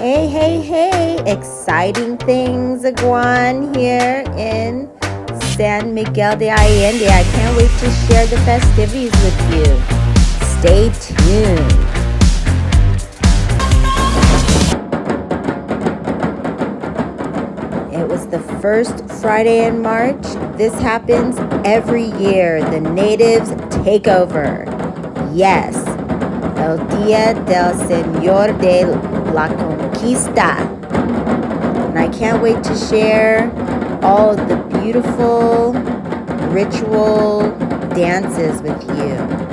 Hey, exciting things are going here in San Miguel de Allende. I can't wait to share the festivities with you. Stay tuned. It was the first Friday in March. This happens every year. The natives takeover. Yes, El Día del Señor de la Conquista. And I can't wait to share all of the beautiful ritual dances with you.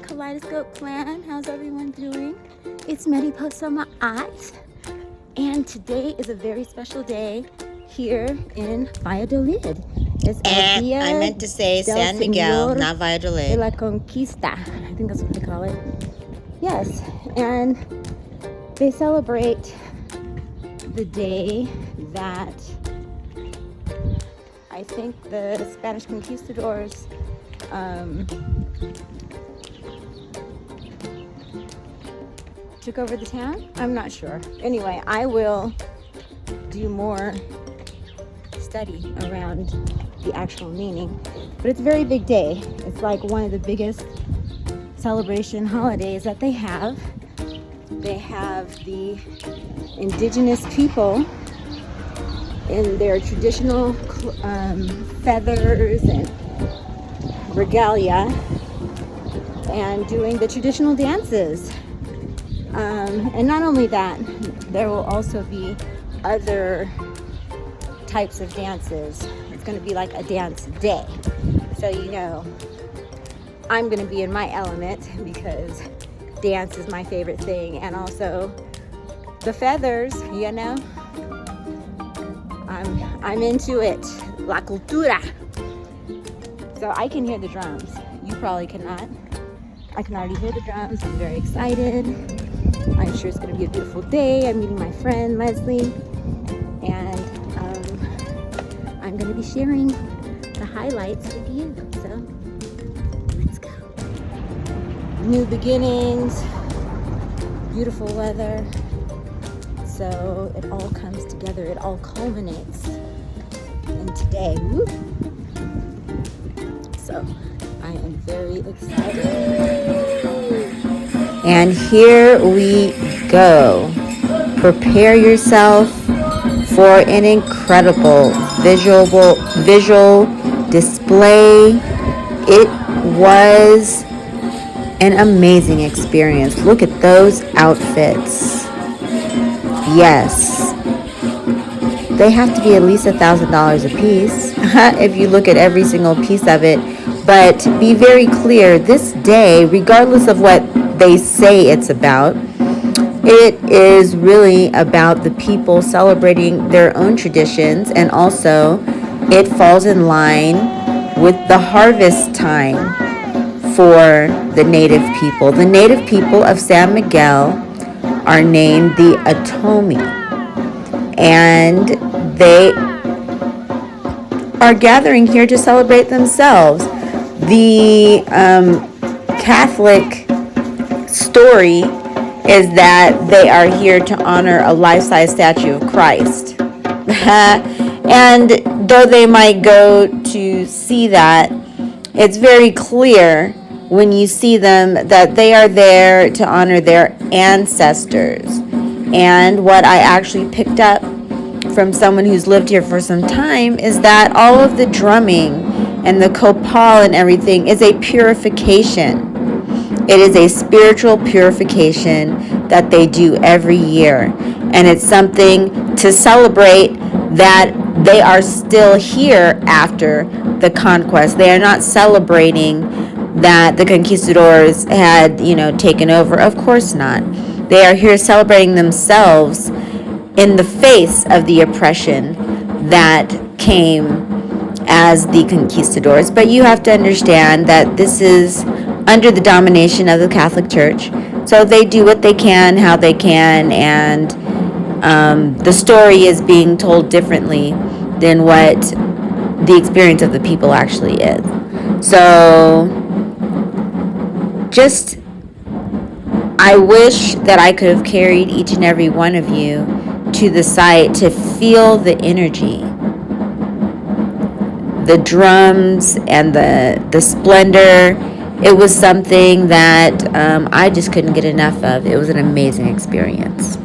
Kaleidoscope Klan, how's everyone doing? It's Mariposa Maát, and today is a very special day here in Valladolid. It's El Día I meant to say San Miguel, not Valladolid. De la Conquista, I think that's what they call it. Yes, and they celebrate the day that I think the Spanish conquistadors took over the town? I'm not sure. Anyway, I will do more study around the actual meaning. But it's a very big day. It's like one of the biggest celebration holidays that they have. They have the indigenous people in their traditional feathers and regalia and doing the traditional dances. And not only that, there will also be other types of dances. It's going to be like a dance day. So, you know, I'm going to be in my element because dance is my favorite thing. And also the feathers, you know, I'm into it. La cultura. So I can hear the drums. You probably cannot. I can already hear the drums. I'm very excited. I'm sure it's going to be a beautiful day. I'm meeting my friend Leslie, and I'm going to be sharing the highlights with you. So let's go. New beginnings, beautiful weather. So it all comes together. It all culminates in today. Woo. So I am very excited. And here we go. Prepare yourself for an incredible visual display. It was an amazing experience. Look at those outfits. Yes. They have to be at least $1,000 a piece if you look at every single piece of it. But be very clear, this day, regardless of what they say it's about, it is really about the people celebrating their own traditions, and also it falls in line with the harvest time for the native people. The native people of San Miguel are named the Atomi, and they are gathering here to celebrate themselves. The Catholic story is that they are here to honor a life-size statue of Christ. And though they might go to see that, it's very clear when you see them that they are there to honor their ancestors. And what I actually picked up from someone who's lived here for some time is that all of the drumming and the copal and everything is a purification. It is a spiritual purification that they do every year. And it's something to celebrate that they are still here after the conquest. They are not celebrating that the conquistadors had, taken over. Of course not. They are here celebrating themselves in the face of the oppression that came as the conquistadors. But you have to understand that this is under the domination of the Catholic Church. So they do what they can, how they can, and the story is being told differently than what the experience of the people actually is. So just, I wish that I could have carried each and every one of you to the site to feel the energy, the drums and the splendor. It was something that I just couldn't get enough of. It was an amazing experience.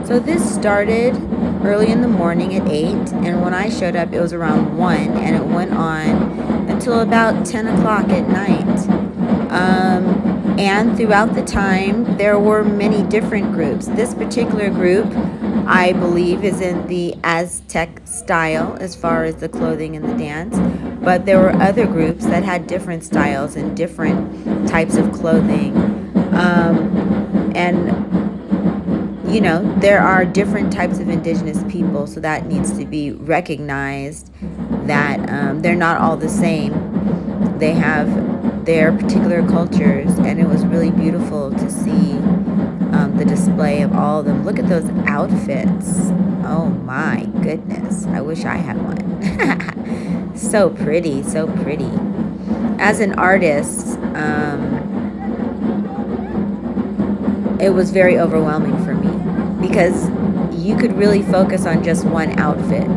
So this started early in the morning at 8, and when I showed up it was around 1, and it went on until about 10 o'clock at night. And throughout the time there were many different groups. This particular group, I believe, is in the Aztec style as far as the clothing and the dance, but there were other groups that had different styles and different types of clothing. And you know, there are different types of indigenous people, so that needs to be recognized, that they're not all the same. They have their particular cultures, and it was really beautiful to see the display of all of them. Look at those outfits. Oh my goodness, I wish I had one. So pretty, so pretty. As an artist, it was very overwhelming for me, because you could really focus on just one outfit,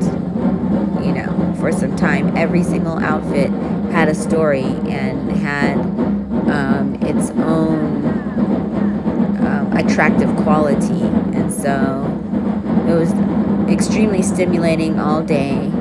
you know, for some time. Every single outfit had a story and had its own attractive quality, and so it was extremely stimulating all day.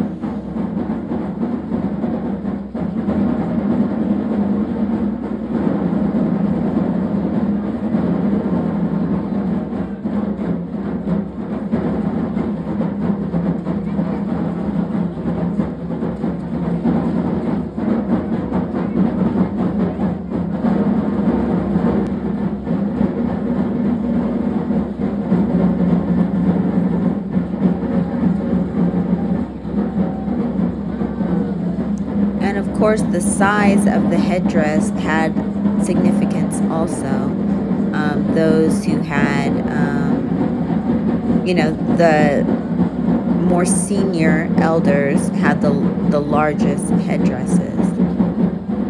Of course, the size of the headdress had significance also. Those who had, you know, the more senior elders had the largest headdresses.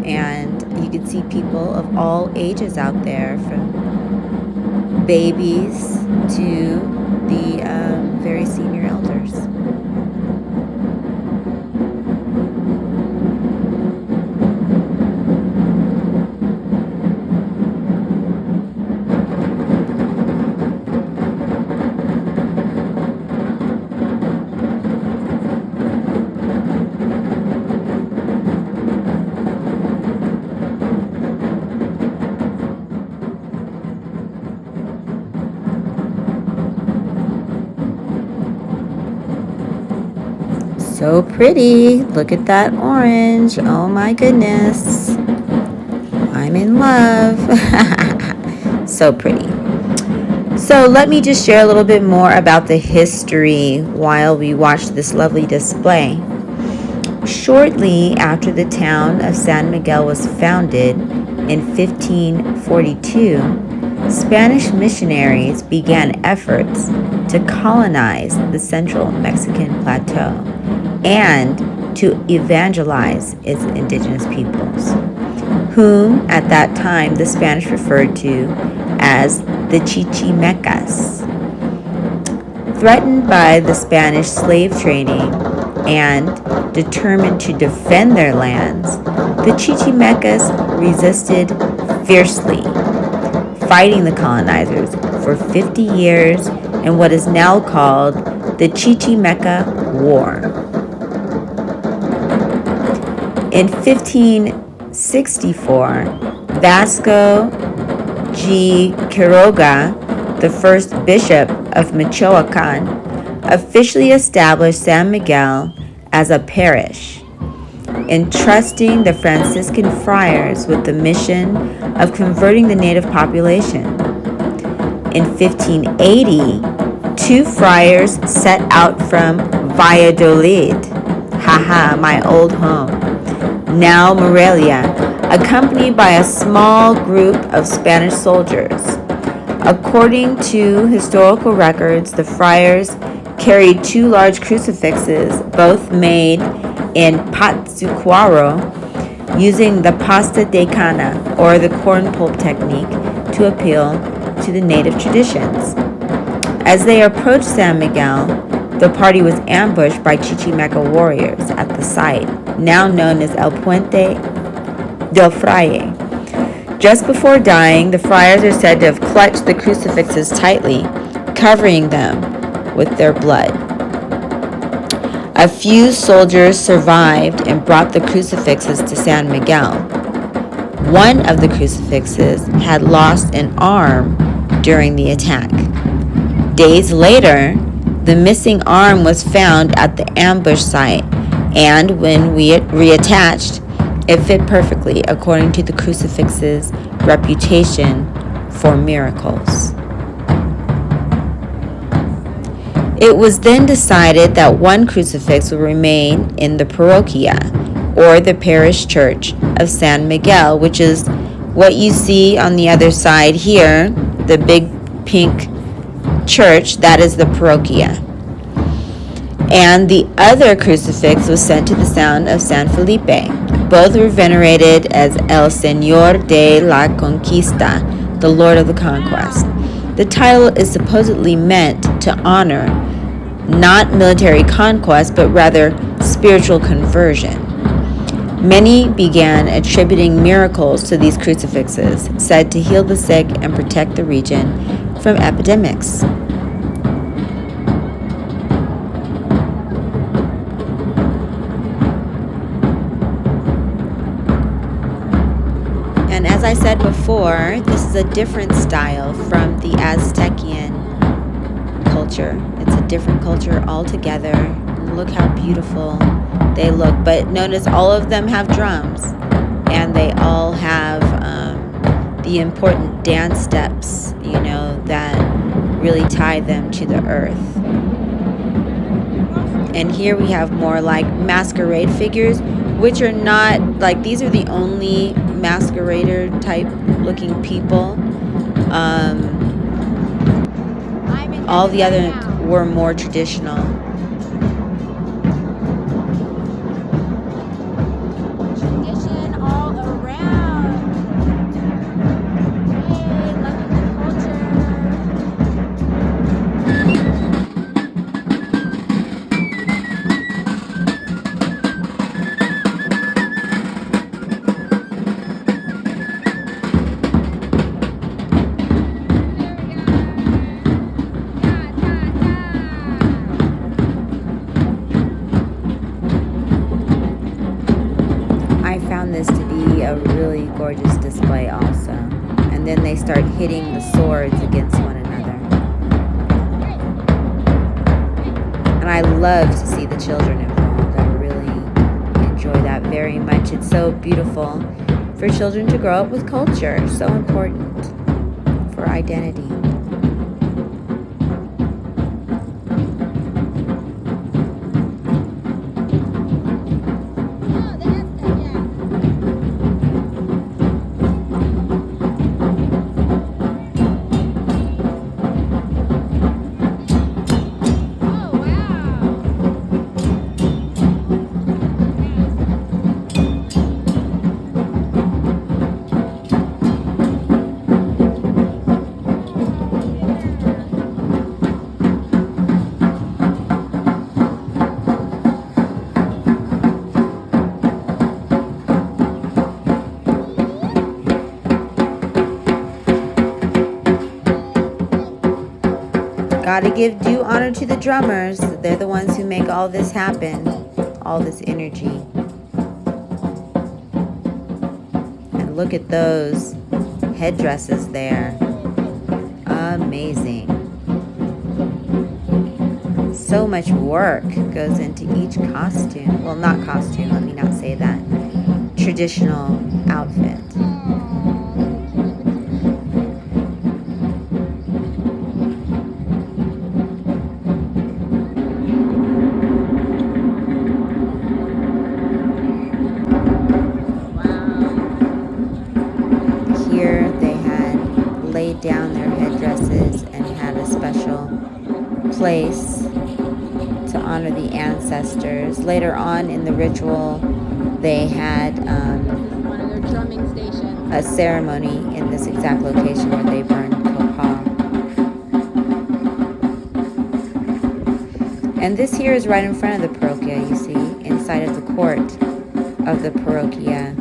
And you could see people of all ages out there, from babies to the very senior elders. So pretty. Look at that orange. Oh my goodness. I'm in love. So pretty. So let me just share a little bit more about the history while we watch this lovely display. Shortly after the town of San Miguel was founded in 1542, Spanish missionaries began efforts to colonize the central Mexican plateau and to evangelize its indigenous peoples, whom at that time the Spanish referred to as the Chichimecas. Threatened by the Spanish slave trading and determined to defend their lands, the Chichimecas resisted fiercely, fighting the colonizers for 50 years in what is now called the Chichimeca War. In 1564, Vasco G. Quiroga, the first bishop of Michoacan, officially established San Miguel as a parish, entrusting the Franciscan friars with the mission of converting the native population. In 1582, 2 friars set out from Valladolid, haha, my old home, now Morelia, accompanied by a small group of Spanish soldiers. According to historical records, the friars carried 2 large crucifixes, both made in Pátzcuaro, using the pasta de cana, or the corn pulp technique, to appeal to the native traditions. As they approached San Miguel, the party was ambushed by Chichimeca warriors at the site, now known as El Puente del Fraile. Just before dying, the friars are said to have clutched the crucifixes tightly, covering them with their blood. A few soldiers survived and brought the crucifixes to San Miguel. One of the crucifixes had lost an arm during the attack. Days later, the missing arm was found at the ambush site, and when reattached, it fit perfectly according to the crucifix's reputation for miracles. It was then decided that one crucifix would remain in the parroquia, or the parish church of San Miguel, which is what you see on the other side here, the big pink church, that is the parroquia. And the other crucifix was sent to the town of San Felipe. Both were venerated as El Señor de la Conquista, the Lord of the Conquest. The title is supposedly meant to honor not military conquest, but rather spiritual conversion. Many began attributing miracles to these crucifixes, said to heal the sick and protect the region from epidemics. And as I said before, this is a different style from the Aztecian culture. It's a different culture altogether. Look how beautiful they look. But notice all of them have drums, and they all have the important dance steps, that really tie them to the earth. And here we have more like masquerade figures, which are not like, these are the only masquerader type looking people. All the other were more traditional. Tradition all around. Hey, loving the culture. This to be a really gorgeous display also. And then they start hitting the swords against one another. And I love to see the children involved. I really enjoy that very much. It's so beautiful for children to grow up with culture. So important for identity. Gotta give due honor to the drummers. They're the ones who make all this happen, all this energy. And look at those headdresses there. Amazing. So much work goes into each costume. Well, not costume, let me not say that. Traditional outfit. place to honor the ancestors. Later on in the ritual, they had One of their drumming stations. a ceremony in this exact location where they burned copal. And this here is right in front of the parochia, you see, inside of the court of the parochia.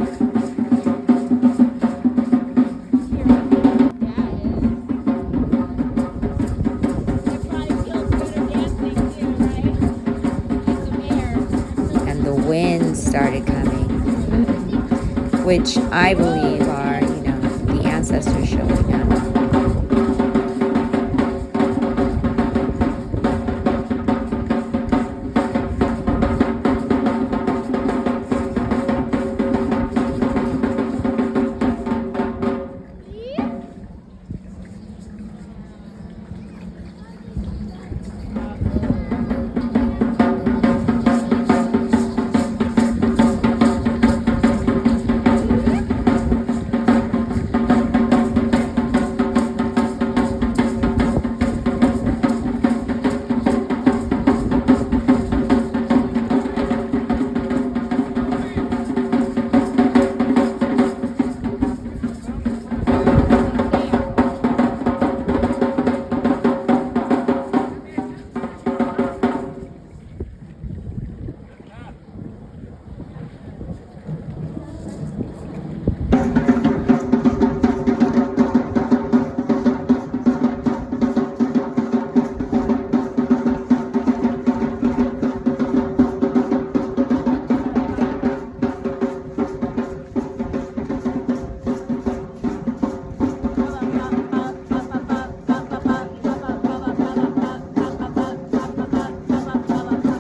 And the winds started coming, which I believe are, the ancestors showing up.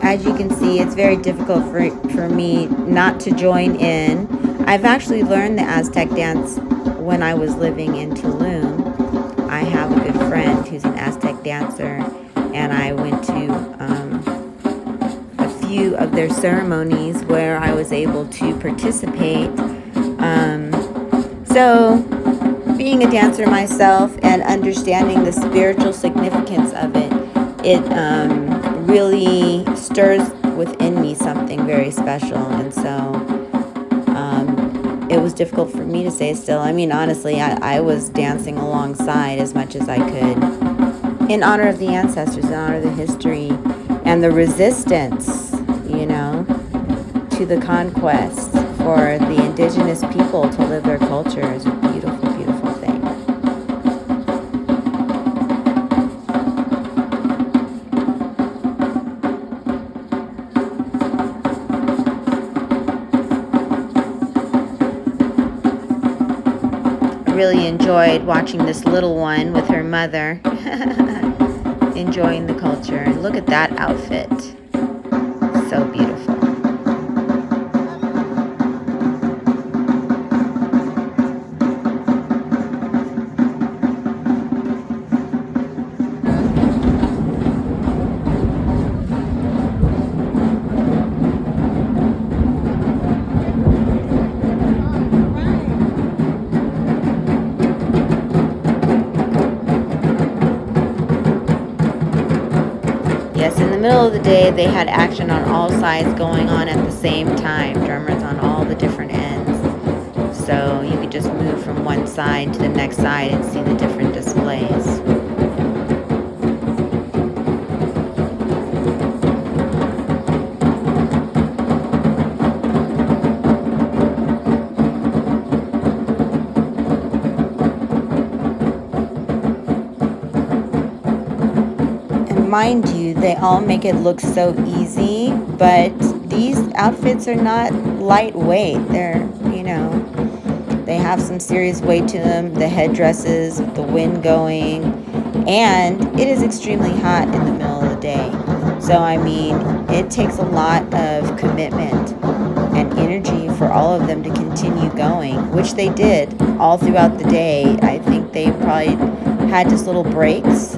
As you can see, it's very difficult for me not to join in. I've actually learned the Aztec dance when I was living in Tulum. I have a good friend who's an Aztec dancer, and I went to a few of their ceremonies where I was able to participate. So being a dancer myself and understanding the spiritual significance of it, it really stirs within me something very special. And so it was difficult for me to stay still. I mean, honestly, I was dancing alongside as much as I could in honor of the ancestors, in honor of the history and the resistance, to the conquest for the indigenous people to live their culture is a beautiful, beautiful thing. I really enjoyed watching this little one with her mother enjoying the culture. And look at that outfit. So beautiful. In the middle of the day, they had action on all sides going on at the same time. Drummers on all the different ends. So you could just move from one side to the next side and see the different displays. Mind you, they all make it look so easy, but these outfits are not lightweight. They're, they have some serious weight to them. The headdresses, the wind going, and it is extremely hot in the middle of the day. So, I mean, it takes a lot of commitment and energy for all of them to continue going, which they did all throughout the day. I think they probably had just little breaks,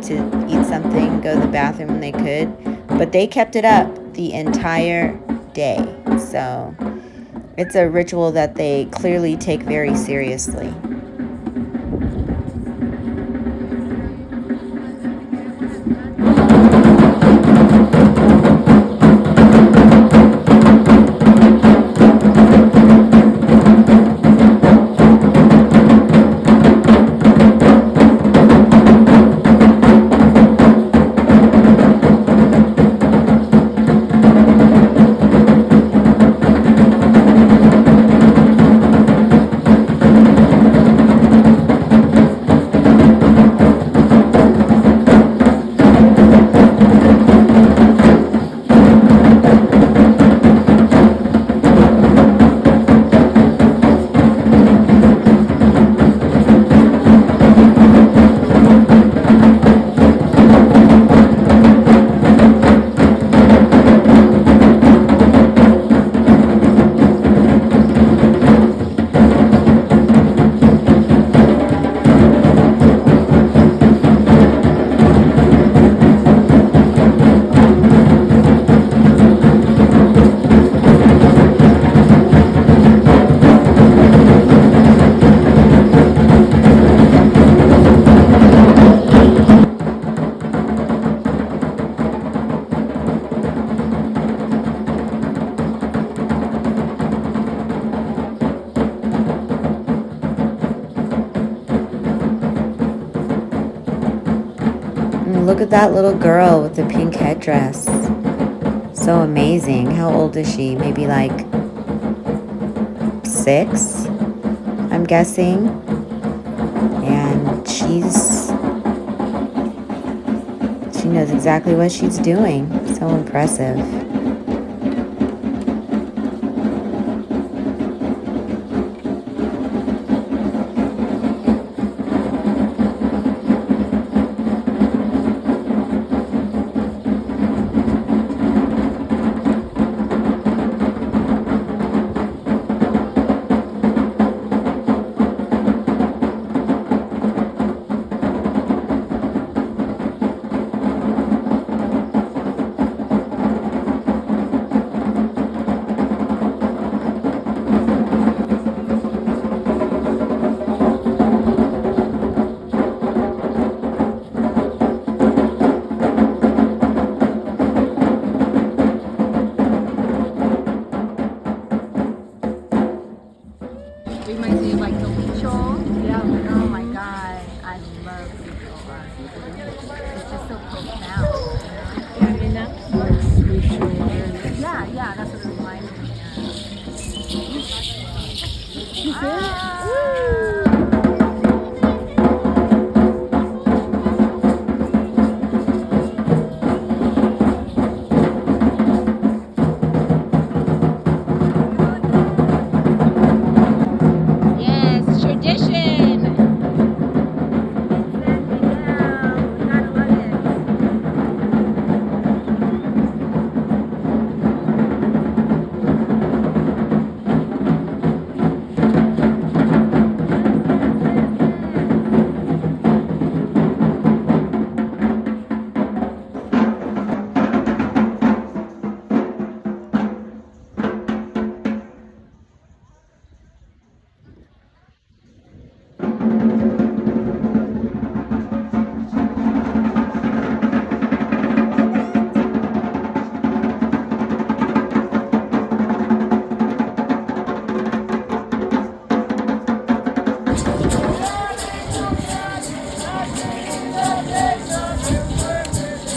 to eat something, go to the bathroom when they could, but they kept it up the entire day. So it's a ritual that they clearly take very seriously. Look at that little girl with the pink headdress. So amazing. How old is she? Maybe like 6, I'm guessing. And she knows exactly what she's doing. So impressive. Reminds me of like the show. Yeah. Oh my god, I love visual art. It's just so profound. Yeah, I mean that's spiritual awareness. Yeah, that's what it reminds me of. Yes, tradition.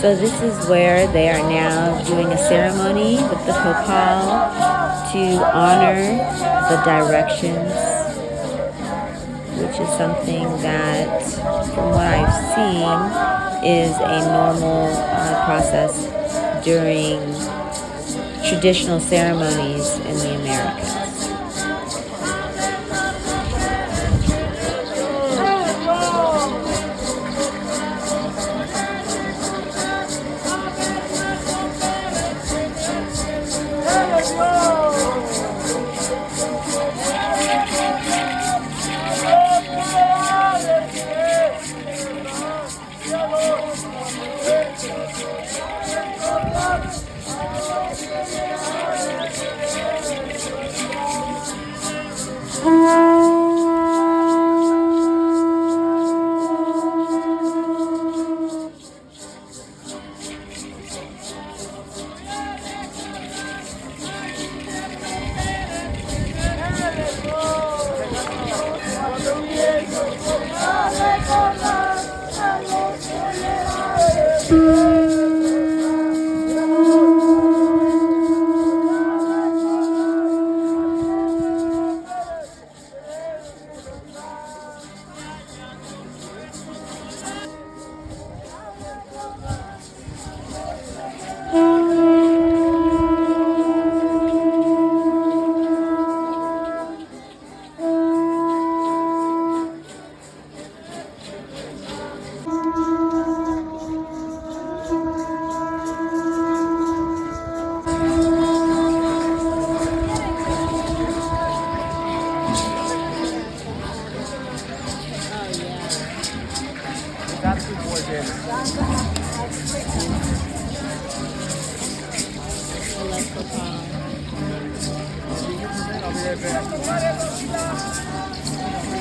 So this is where they are now doing a ceremony with the copal to honor the directions, which is something that, from what I've seen, is a normal process during traditional ceremonies in the Americas.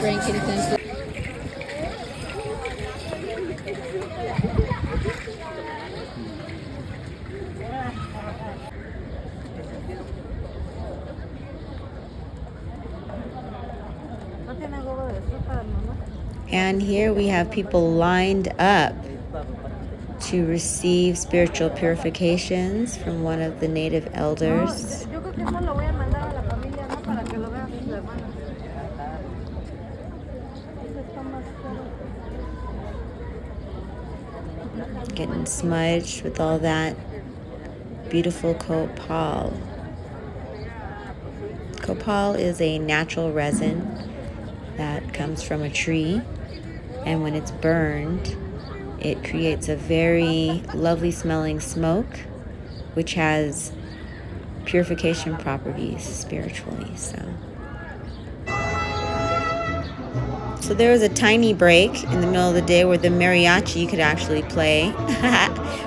Frankincense. And here we have people lined up to receive spiritual purifications from one of the native elders. Yo creo que eso lo voy a mandar a la familia, ¿no? Para que lo vean sus hermanos. Getting smudged with all that beautiful copal. Copal is a natural resin that comes from a tree, and when it's burned, it creates a very lovely smelling smoke, which has purification properties spiritually. So there was a tiny break in the middle of the day where the mariachi could actually play,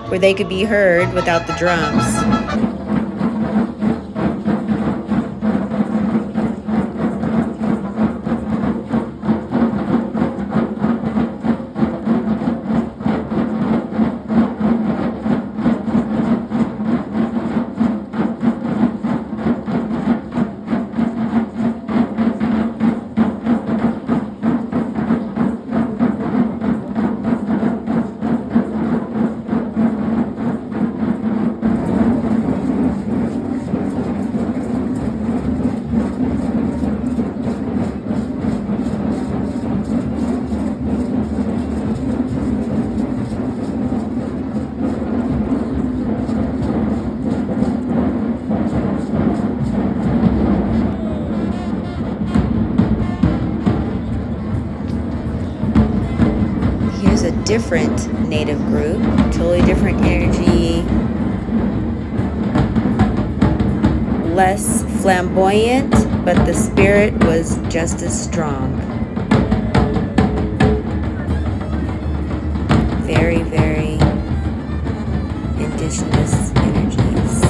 where they could be heard without the drums. Different native group, totally different energy, less flamboyant, but the spirit was just as strong. Very, very indigenous energies.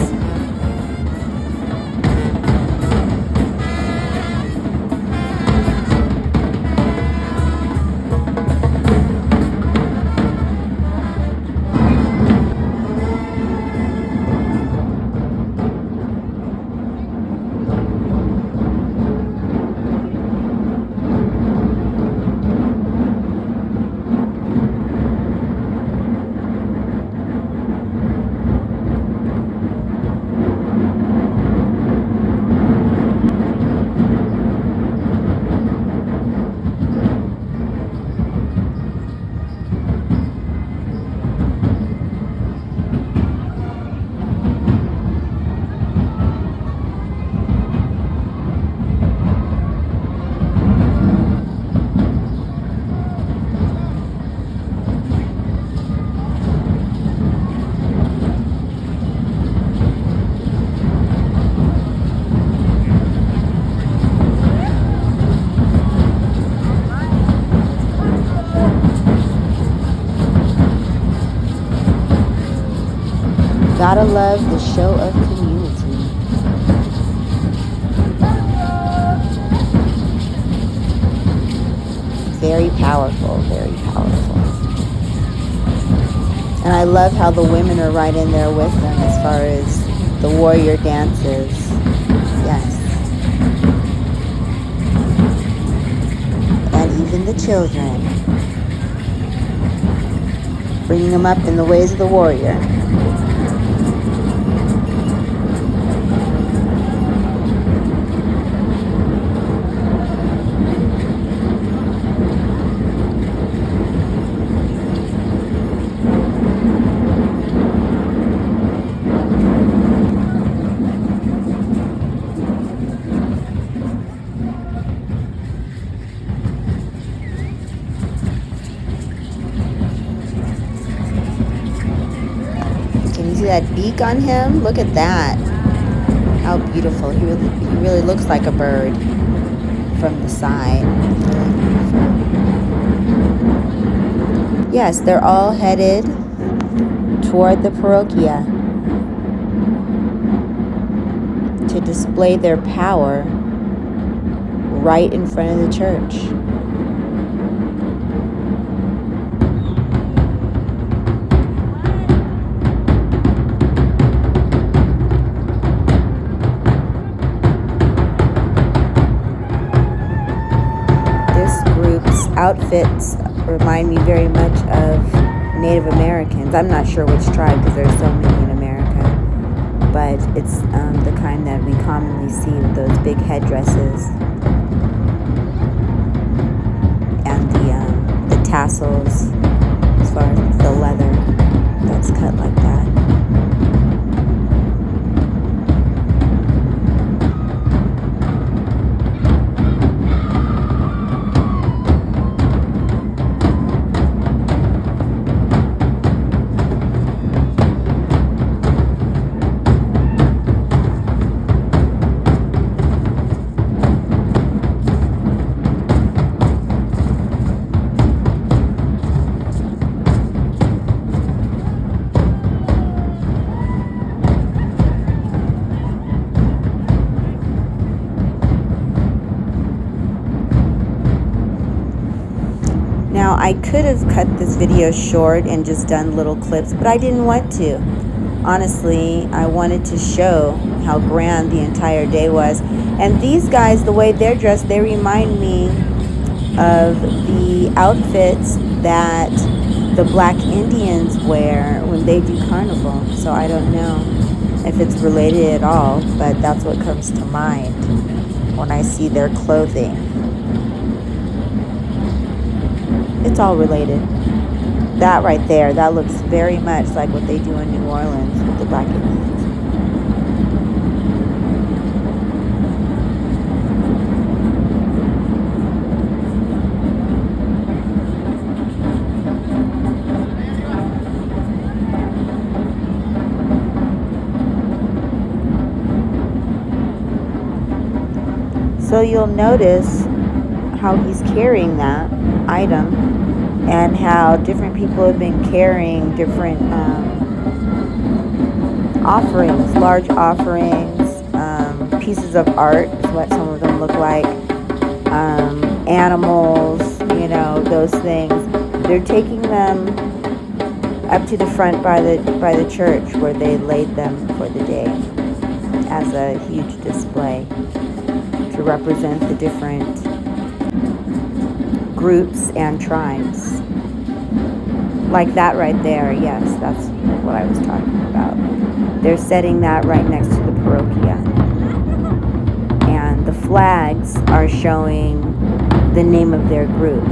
Gotta love the show of community. Very powerful, very powerful. And I love how the women are right in there with them as far as the warrior dances. Yes. And even the children. Bringing them up in the ways of the warrior. That beak on him, look at that, how beautiful. He really looks like a bird from the side. Yes, they're all headed toward the parochia to display their power right in front of the church. Outfits remind me very much of Native Americans. I'm not sure which tribe because there's so many in America, but it's the kind that we commonly see with those big headdresses and the tassels, as far as the leather that's cut like that. Now, I could have cut this video short and just done little clips, but I didn't want to. Honestly, I wanted to show how grand the entire day was. And these guys, the way they're dressed, they remind me of the outfits that the Black Indians wear when they do carnival. So I don't know if it's related at all, but that's what comes to mind when I see their clothing. It's all related. That right there, that looks very much like what they do in New Orleans with the Black Indians. So you'll notice how he's carrying that item and how different people have been carrying different offerings, large offerings, pieces of art is what some of them look like, animals, you know, those things. They're taking them up to the front by the church where they laid them for the day as a huge display to represent the different groups and tribes. Like that right there, yes, that's what I was talking about. They're setting that right next to the parochia. And the flags are showing the name of their group.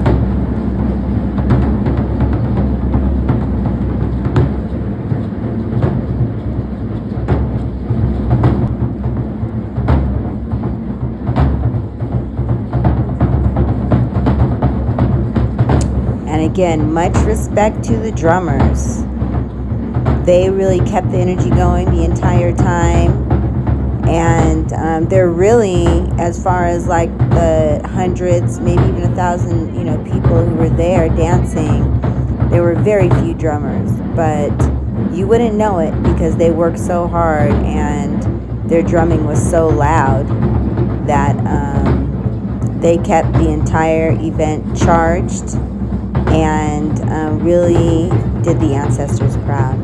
Again, much respect to the drummers. They really kept the energy going the entire time. And they're really, as far as like the hundreds, maybe even 1,000, people who were there dancing, there were very few drummers. But you wouldn't know it because they worked so hard and their drumming was so loud that they kept the entire event charged and really did the ancestors proud.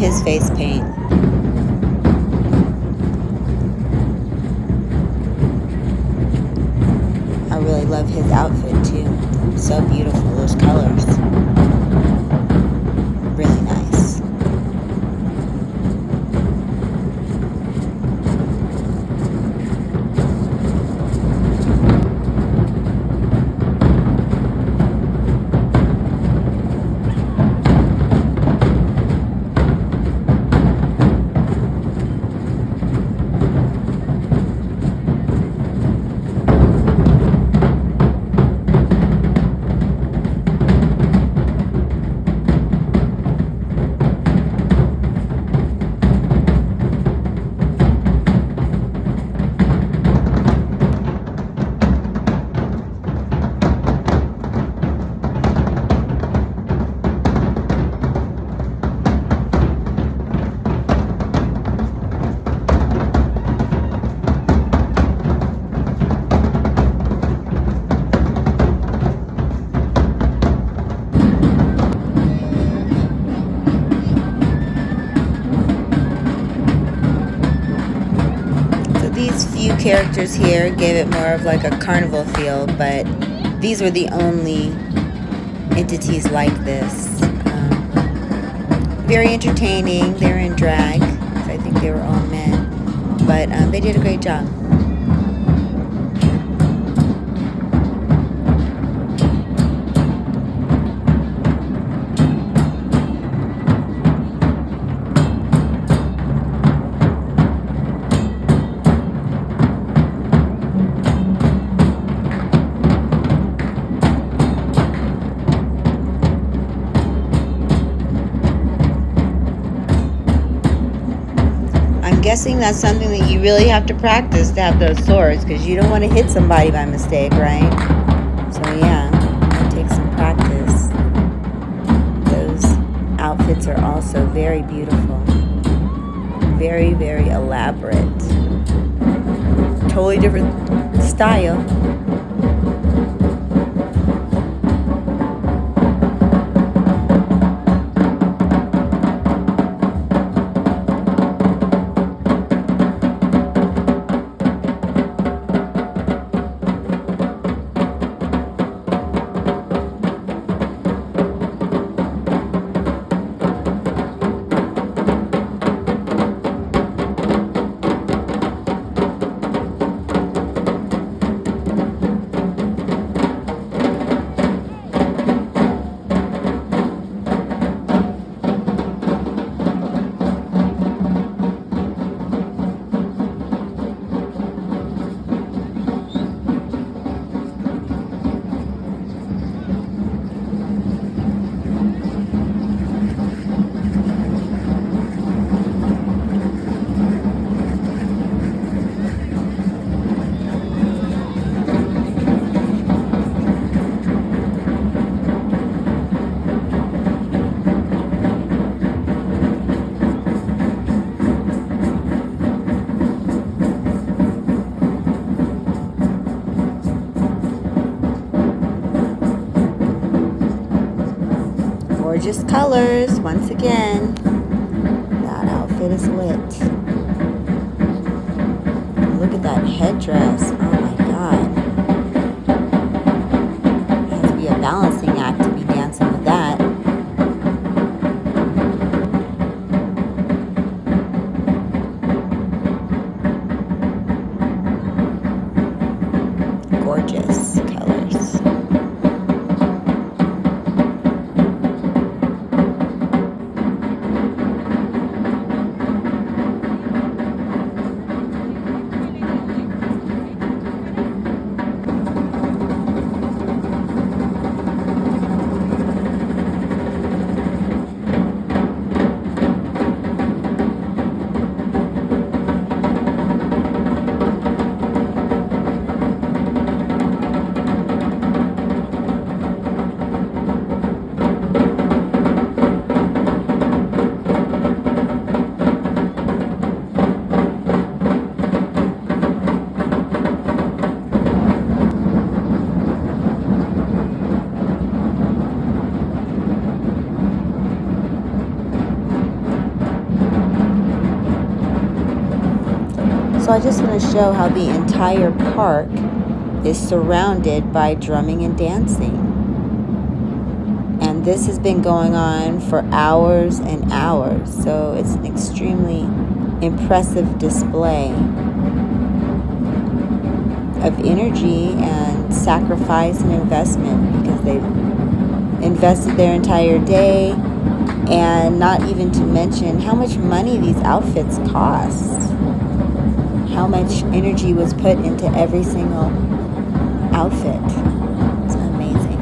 his face paint. I really love his outfit too. So beautiful, those colors. Really nice. Few characters here gave it more of like a carnival feel, but these were the only entities like this. Very entertaining. They were in drag, so I think they were all men, but they did a great job. Guessing that's something that you really have to practice to have those swords, because you don't want to hit somebody by mistake, right? So yeah, it takes some practice. Those outfits are also very beautiful. Very, very elaborate. Totally different style. Gorgeous colors, once again. That outfit is lit. Look at that headdress. Oh my god. It has to be a balancing act to be dancing with that. Gorgeous colors. I just want to show how the entire park is surrounded by drumming and dancing. And this has been going on for hours and hours. So it's an extremely impressive display of energy and sacrifice and investment, because they've invested their entire day, and not even to mention how much money these outfits cost. How much energy was put into every single outfit. It's amazing.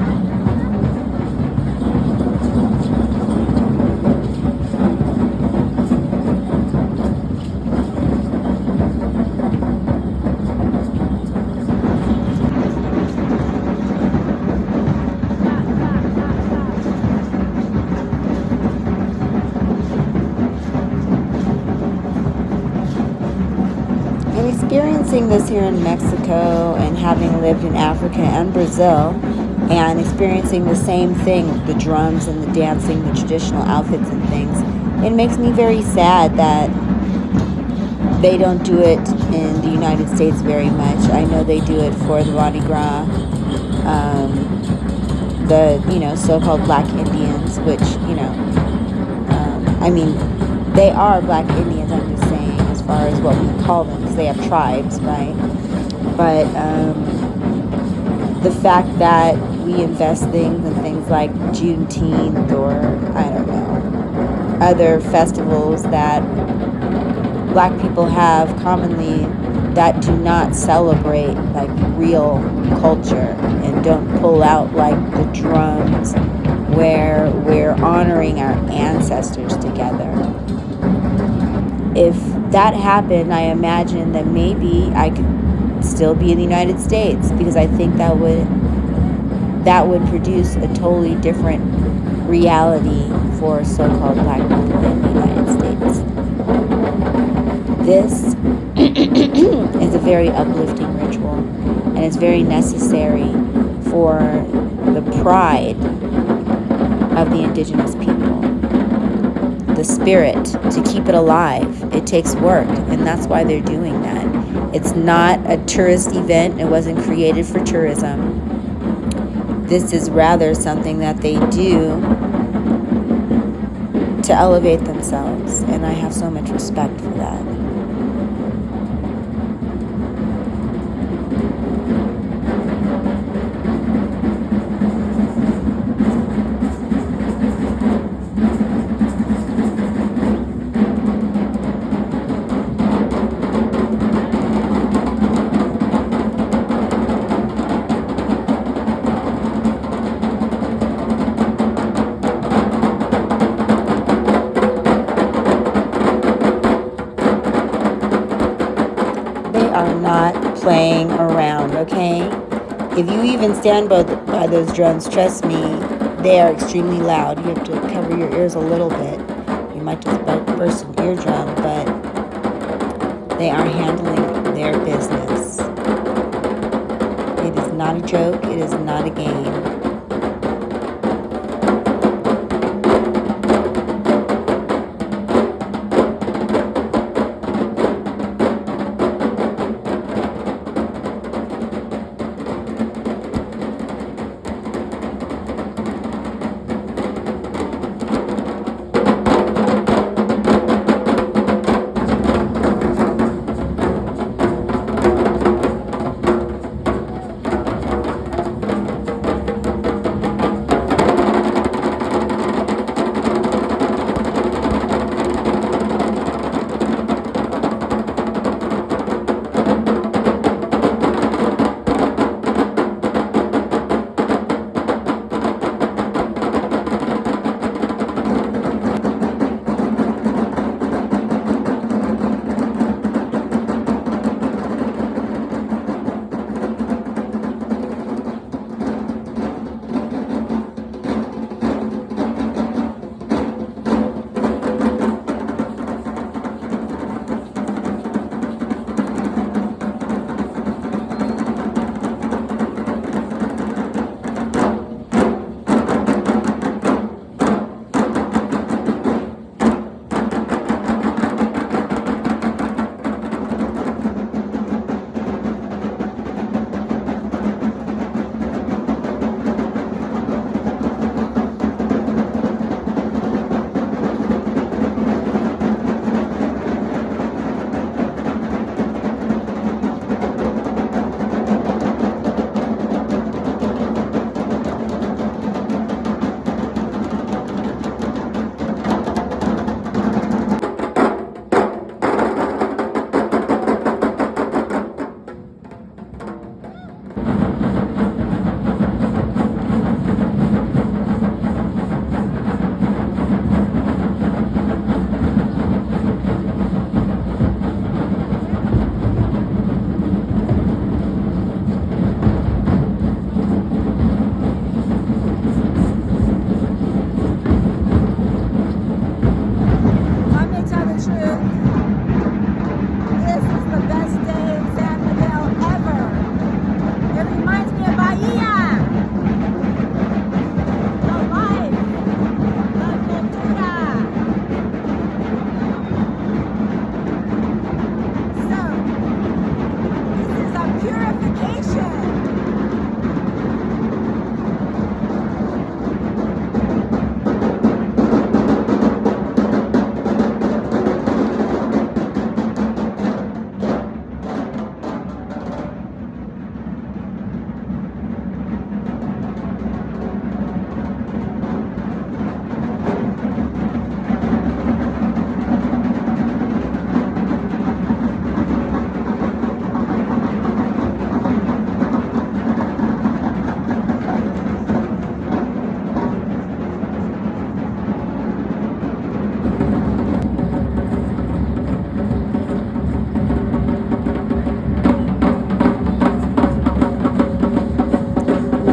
Experiencing this here in Mexico, and having lived in Africa and Brazil, and experiencing the same thing, the drums and the dancing, the traditional outfits and things, it makes me very sad that they don't do it in the United States very much. I know they do it for the Mardi Gras, the so-called Black Indians, which they are Black Indians. I'm just saying, as far as what we call them, because they have tribes, right? But the fact that we invest things in things like Juneteenth, or I don't know, other festivals that Black people have commonly that do not celebrate like real culture, and don't pull out like the drums, where we're honoring our ancestors together. If that happened, I imagine that maybe I could still be in the United States, because I think that would produce a totally different reality for so-called Black people in the United States. This is a very uplifting ritual, and it's very necessary for the pride of the indigenous people. The spirit, to keep it alive. It takes work, and that's why they're doing that. It's not a tourist event. It wasn't created for tourism. This is rather something that they do to elevate themselves, and I have so much respect for that. Playing around, okay? If you even stand by those drums, trust me, they are extremely loud. You have to cover your ears a little bit. You might just burst an eardrum, but they are handling their business. It is not a joke. It is not a game.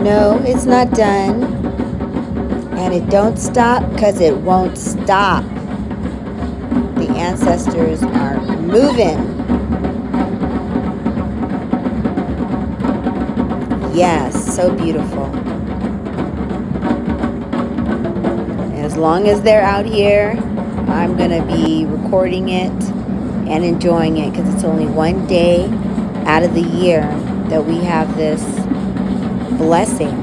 No, it's not done. And it don't stop because it won't stop. The ancestors are moving. Yes, so beautiful. As long as they're out here, I'm going to be recording it and enjoying it because it's only one day out of the year that we have this blessing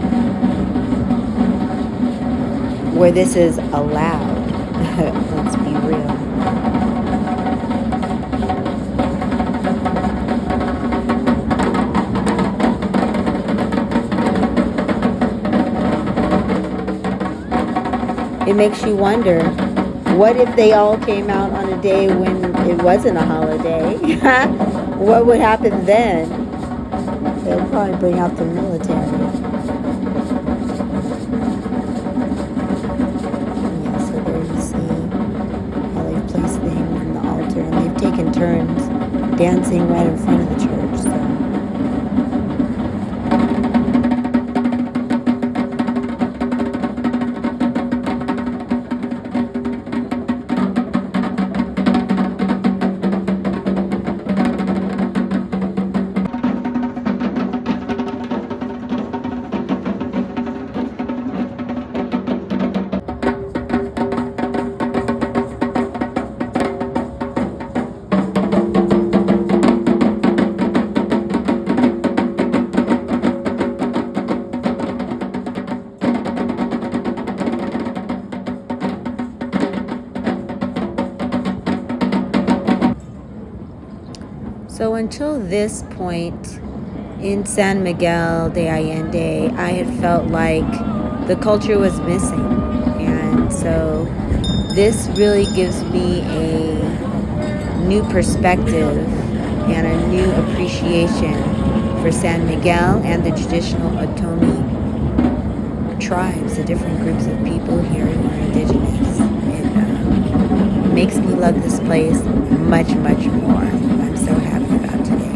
where this is allowed. Let's be real. It makes you wonder, what if they all came out on a day when it wasn't a holiday? What would happen then? They'd probably bring out the military. Yeah, so there you see how they've placed things in the altar, and they've taken turns dancing right in front of the church. So. So until this point in San Miguel de Allende, I had felt like the culture was missing. And so this really gives me a new perspective and a new appreciation for San Miguel and the traditional Otomi tribes, the different groups of people here who are indigenous. It makes me love this place much, much more. I'm so happy about today.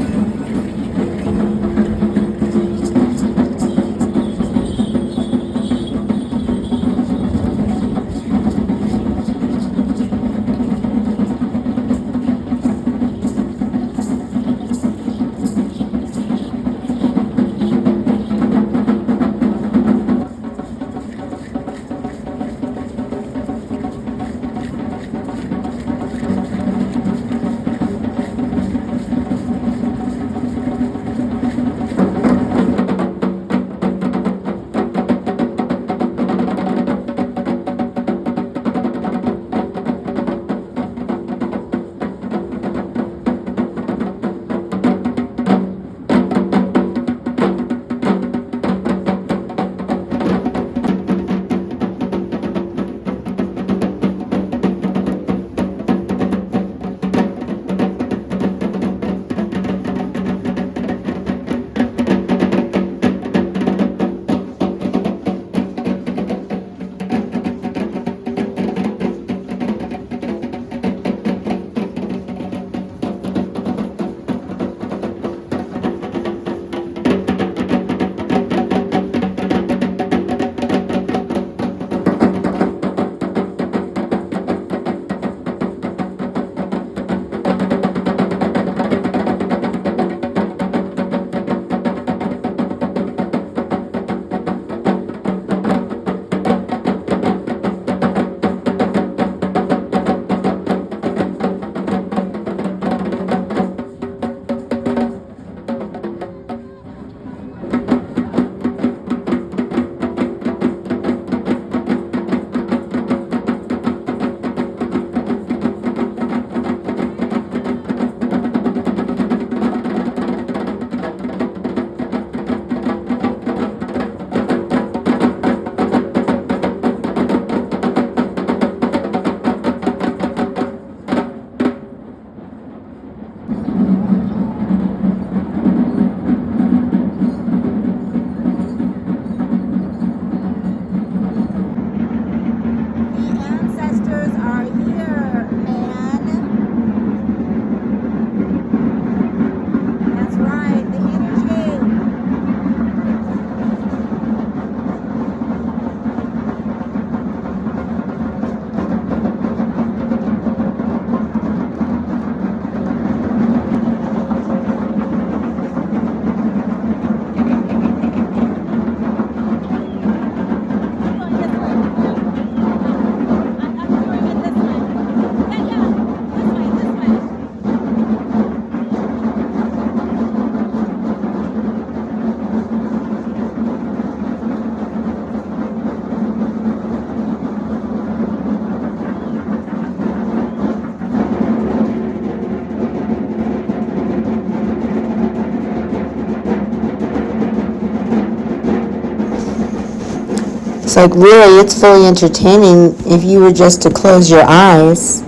like, really, it's fully entertaining if you were just to close your eyes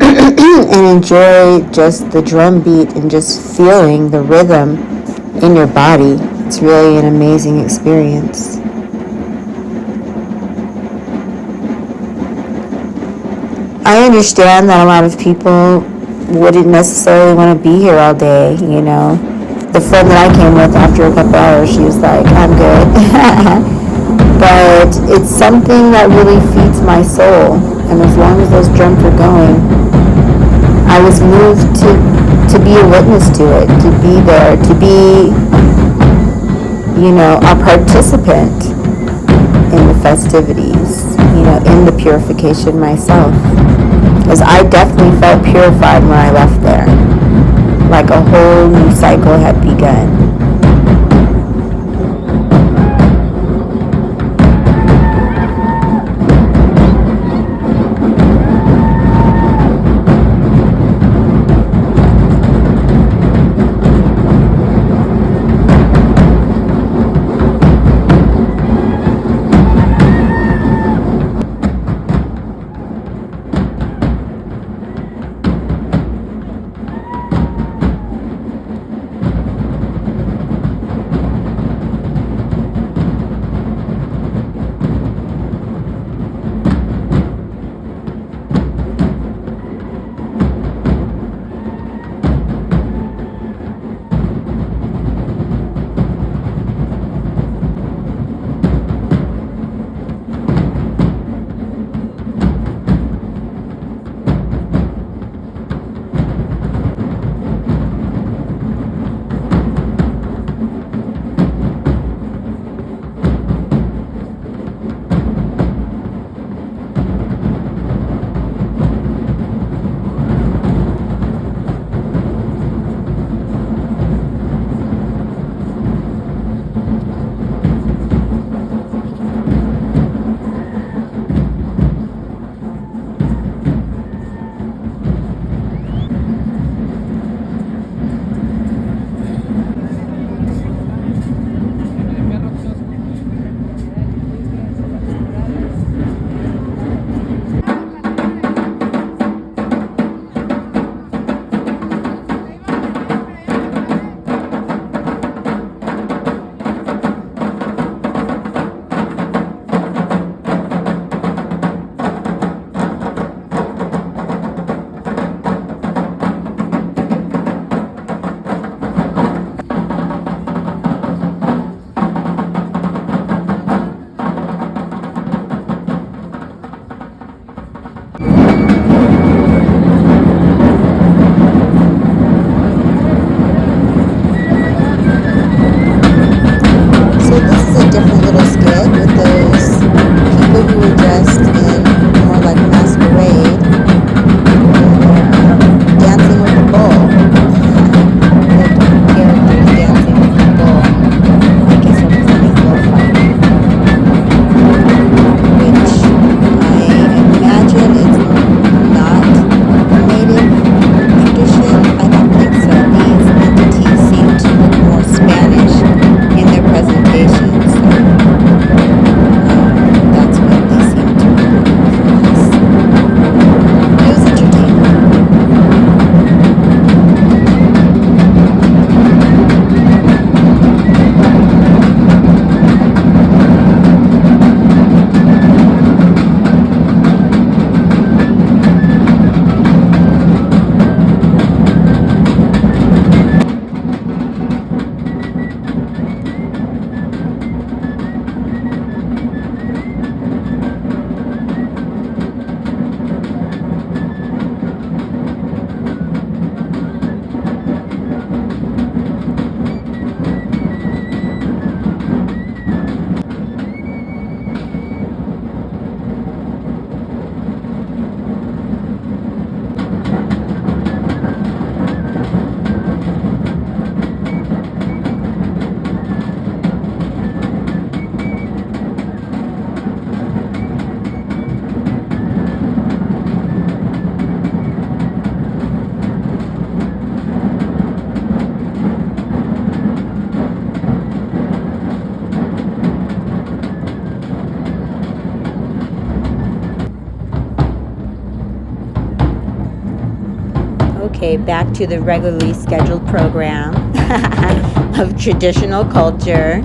and enjoy just the drum beat and just feeling the rhythm in your body. It's really an amazing experience. I understand that a lot of people wouldn't necessarily want to be here all day, you know. The friend that I came with, after a couple hours, she was like, I'm good. But it's something that really feeds my soul. And as long as those drums are going, I was moved to be a witness to it, to be there, to be, you know, a participant in the festivities, you know, in the purification myself. Because I definitely felt purified when I left there. Like a whole new cycle had begun. Okay, back to the regularly scheduled program of traditional culture.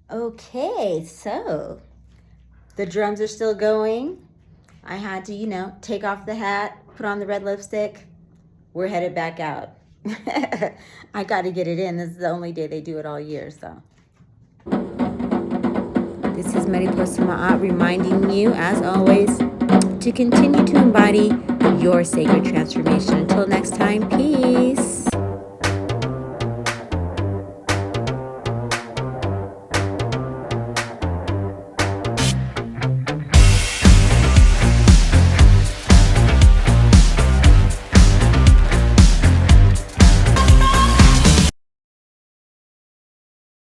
Okay, so the drums are still going. I had to, take off the hat, put on the red lipstick. We're headed back out. I got to get it in. This is the only day they do it all year, so. This is Mariposa Maát reminding you, as always, to continue to embody your sacred transformation. Until next time, peace.